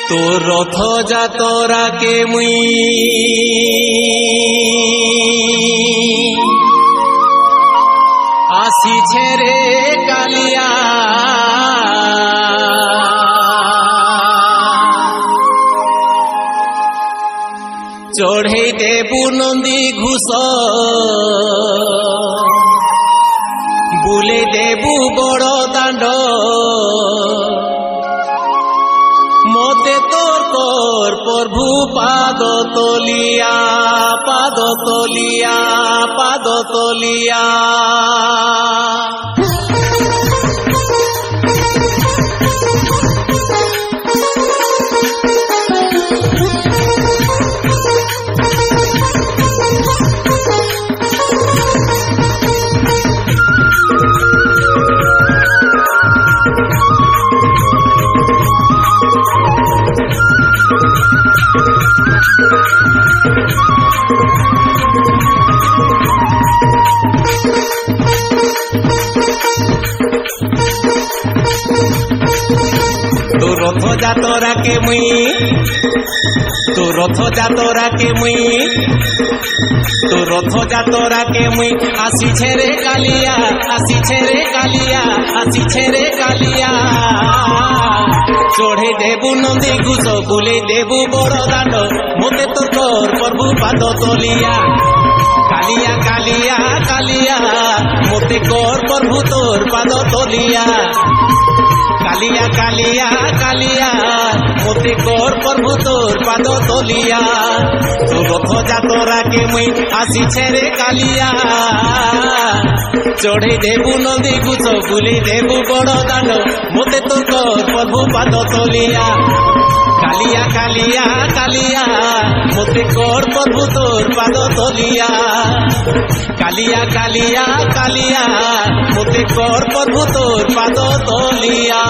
তোর রথ যাতরাকে মুই আসিছে রে কালিয়া চড়েই দেবু নন্দী ঘুষ বুলে দেবু বড় দাণ্ড মতে তোর তোর প্রভু পাদ তলিয়া পাদ তলিয়া পাদ তলিয়া তোর রথ যাতরাকে মুই তোর রথ যাতরাকে মুই তোর রথ যাতরাকে মুই আসিছে রে কালিয়া আসিছে রে কালিয়া আসিছে রে কালিয়া চড়ে দেবু নন্দী ঘুষ বুলে দেবু বড় দাণ্ড মতে তোর তোর প্রভু পাদ তলিয়া কালিয়া কালিয়া কালিয়া মতে কর প্রভু তোর পাদ তলিয়া কালিয়া কালিয়া কালিয়া মতে কর প্রভু তোর পাদ তলিয়া তোর রথ যাতরাকে মুই আসিছে রে কালিয়া চড়ে দেবু নন্দী ঘুষ বুলে দেবু বড় দাণ্ড মতে তোর কর প্রভু পাদ তলিয়া কালিয়া কালিয়া কালিয়া মতে কর প্রভু তোর পাদ তলিয়া কালিয়া কালিয়া কালিয়া মতে কর প্রভু তোর পাদ তলিয়া